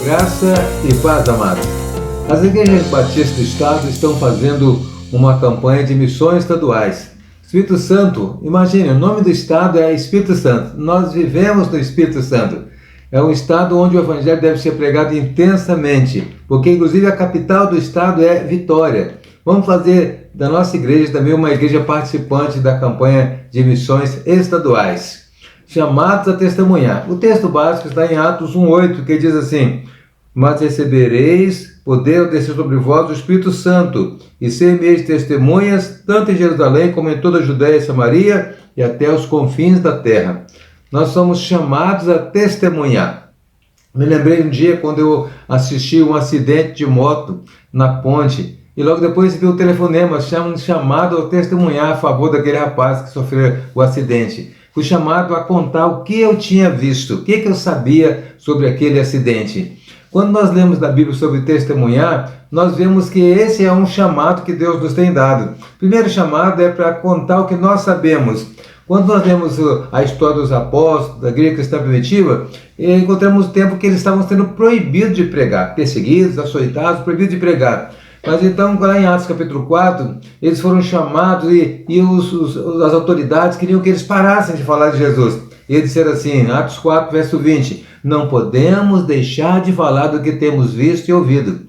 Graça e paz, amados. As igrejas batistas do Estado estão fazendo uma campanha de missões estaduais. Espírito Santo, imagine, o nome do Estado é Espírito Santo. Nós vivemos no Espírito Santo. É um Estado onde o Evangelho deve ser pregado intensamente, porque inclusive a capital do Estado é Vitória. Vamos fazer da nossa igreja também uma igreja participante da campanha de missões estaduais. Chamados a testemunhar. O texto básico está em Atos 1:8, que diz assim: mas recebereis poder ao descer sobre vós o Espírito Santo, e ser-me-eis testemunhas, tanto em Jerusalém como em toda a Judéia e Samaria, e até os confins da terra. Nós somos chamados a testemunhar. Me lembrei um dia quando eu assisti um acidente de moto na ponte, e logo depois vi o telefonema, chamado a testemunhar a favor daquele rapaz que sofreu o acidente. Fui chamado a contar o que eu tinha visto, o que eu sabia sobre aquele acidente. Quando nós lemos na Bíblia sobre testemunhar, nós vemos que esse é um chamado que Deus nos tem dado. O primeiro chamado é para contar o que nós sabemos. Quando nós lemos a história dos apóstolos, da igreja cristã primitiva, encontramos o tempo que eles estavam sendo proibidos de pregar, perseguidos, açoitados, proibidos de pregar. Mas então, lá em Atos capítulo 4, eles foram chamados e as autoridades queriam que eles parassem de falar de Jesus. E eles disseram assim, Atos 4, verso 20, não podemos deixar de falar do que temos visto e ouvido.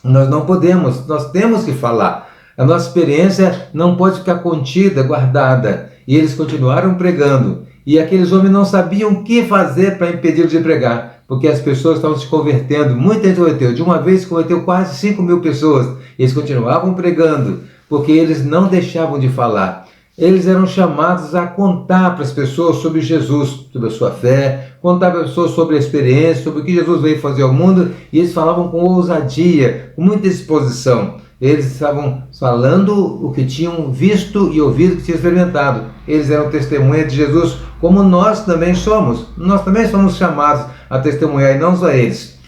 Nós não podemos, nós temos que falar. A nossa experiência não pode ficar contida, guardada. E eles continuaram pregando. E aqueles homens não sabiam o que fazer para impedi-los de pregar, porque as pessoas estavam se convertendo. Muita gente converteu. De uma vez converteu quase 5.000 pessoas. Eles continuavam pregando, porque eles não deixavam de falar. Eles eram chamados a contar para as pessoas sobre Jesus, sobre a sua fé, contar para as pessoas sobre a experiência, sobre o que Jesus veio fazer ao mundo, e eles falavam com ousadia, com muita disposição. Eles estavam falando o que tinham visto e ouvido, que tinham experimentado. Eles eram testemunha de Jesus, como nós também somos. Nós também somos chamados a testemunhar, e não só eles.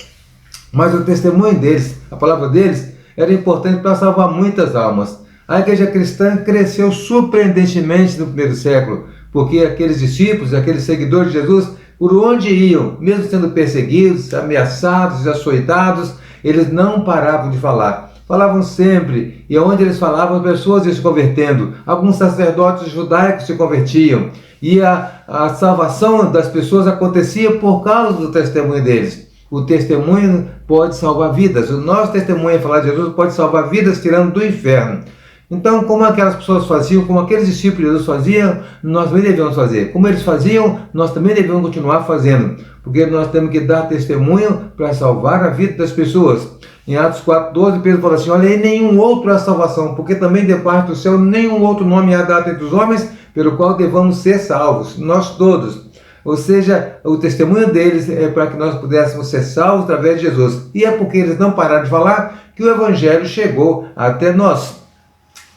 Mas o testemunho deles, a palavra deles, era importante para salvar muitas almas. A igreja cristã cresceu surpreendentemente no primeiro século, porque aqueles discípulos, aqueles seguidores de Jesus, por onde iam, mesmo sendo perseguidos, ameaçados, açoitados, eles não paravam de falar. Falavam sempre, e onde eles falavam, pessoas iam se convertendo. Alguns sacerdotes judaicos se convertiam, e a salvação das pessoas acontecia por causa do testemunho deles. O testemunho pode salvar vidas. O nosso testemunho em falar de Jesus pode salvar vidas, tirando do inferno. Então, como aquelas pessoas faziam, como aqueles discípulos de Jesus faziam, nós também devemos fazer. Como eles faziam, nós também devemos continuar fazendo, porque nós temos que dar testemunho para salvar a vida das pessoas. Em Atos 4:12, Pedro fala assim, olha aí, nenhum outro há salvação, porque também de parte do céu nenhum outro nome há dado entre os homens, pelo qual devamos ser salvos, nós todos. Ou seja, o testemunho deles é para que nós pudéssemos ser salvos através de Jesus. E é porque eles não pararam de falar que o Evangelho chegou até nós.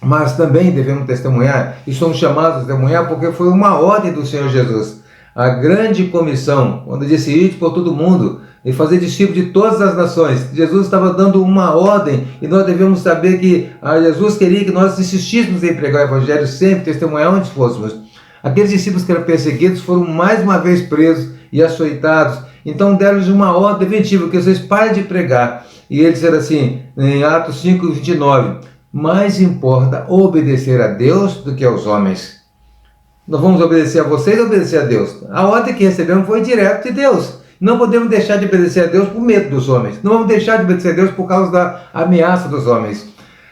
Mas também devemos testemunhar, e somos chamados a testemunhar porque foi uma ordem do Senhor Jesus. A grande comissão, quando disse ir por todo mundo e fazer discípulos de todas as nações, Jesus estava dando uma ordem, e nós devemos saber que Jesus queria que nós insistíssemos em pregar o Evangelho sempre, testemunhar onde fôssemos. Aqueles discípulos que eram perseguidos foram mais uma vez presos e açoitados, então deram-lhes uma ordem preventiva, que vocês parem de pregar. E eles disseram assim, em Atos 5:29, mais importa obedecer a Deus do que aos homens. Nós vamos obedecer a vocês ou obedecer a Deus? A ordem que recebemos foi direto de Deus. Não podemos deixar de obedecer a Deus por medo dos homens. Não vamos deixar de obedecer a Deus por causa da ameaça dos homens.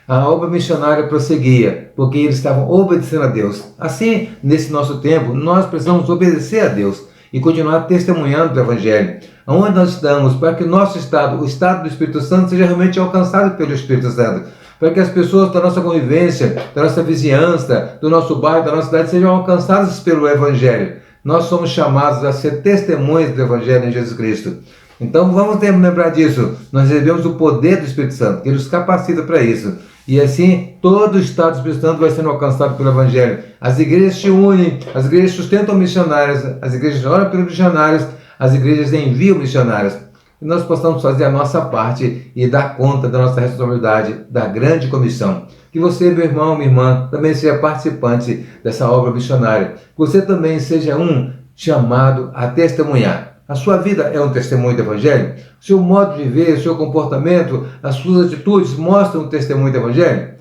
A obra missionária prosseguia, porque eles estavam obedecendo a Deus. Assim, nesse nosso tempo, nós precisamos obedecer a Deus e continuar testemunhando do Evangelho. Aonde nós estamos, para que o nosso estado, o estado do Espírito Santo, seja realmente alcançado pelo Espírito Santo. Para que as pessoas da nossa convivência, da nossa vizinhança, do nosso bairro, da nossa cidade sejam alcançadas pelo Evangelho. Nós somos chamados a ser testemunhas do Evangelho em Jesus Cristo. Então vamos lembrar disso. Nós recebemos o poder do Espírito Santo, que nos capacita para isso. E assim, todo o estado do Espírito Santo vai sendo alcançado pelo Evangelho. As igrejas se unem, as igrejas sustentam missionários, as igrejas oram pelos missionários, as igrejas enviam missionários. Que nós possamos fazer a nossa parte e dar conta da nossa responsabilidade, da grande comissão. Que você, meu irmão, minha irmã, também seja participante dessa obra missionária. Que você também seja um chamado a testemunhar. A sua vida é um testemunho do Evangelho? O seu modo de viver, o seu comportamento, as suas atitudes mostram um testemunho do Evangelho?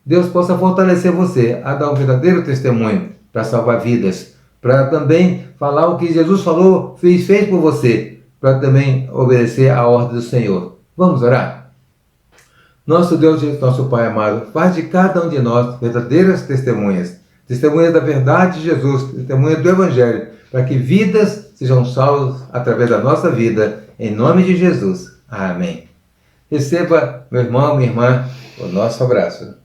Deus possa fortalecer você a dar um verdadeiro testemunho para salvar vidas, para também falar o que Jesus falou, fez por você, para também obedecer à ordem do Senhor. Vamos orar? Nosso Deus e nosso Pai amado, faz de cada um de nós verdadeiras testemunhas, testemunhas da verdade de Jesus, testemunhas do Evangelho, para que vidas sejam salvas através da nossa vida, em nome de Jesus. Amém. Receba, meu irmão, minha irmã, o nosso abraço.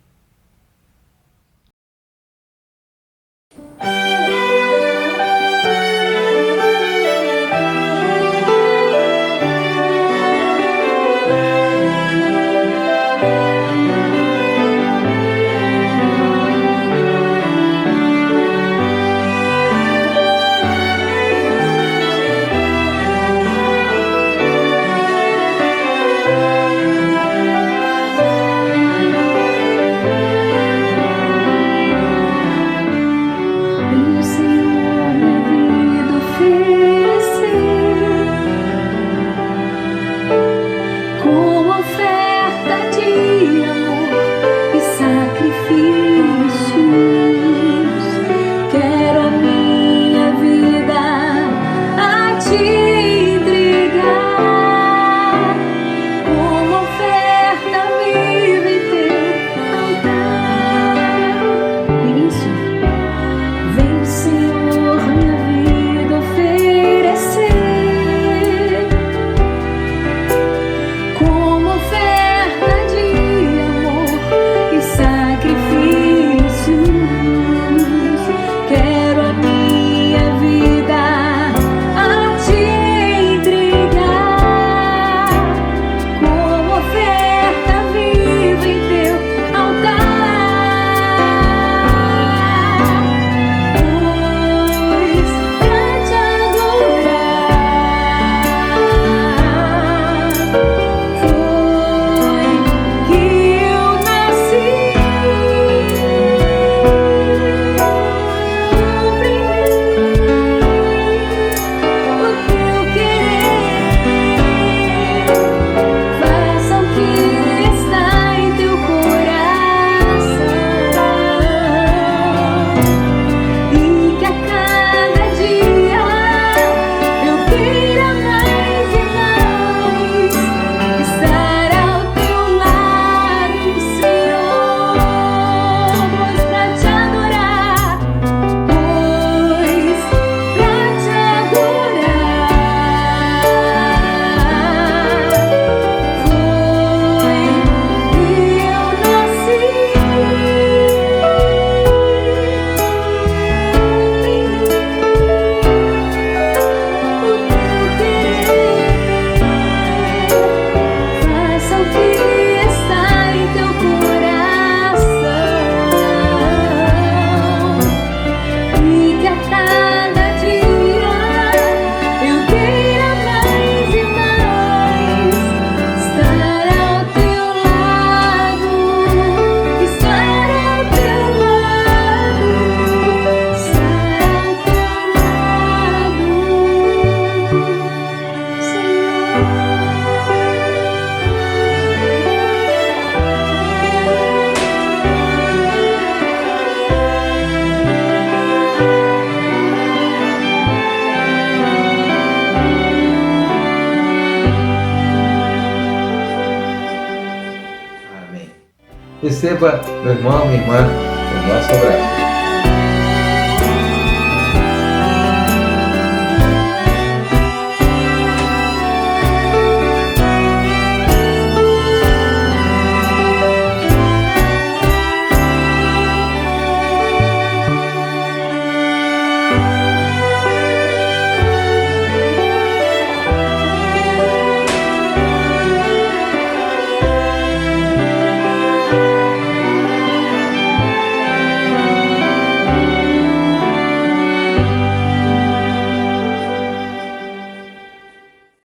Receba, meu irmão, minha irmã, o nosso abraço.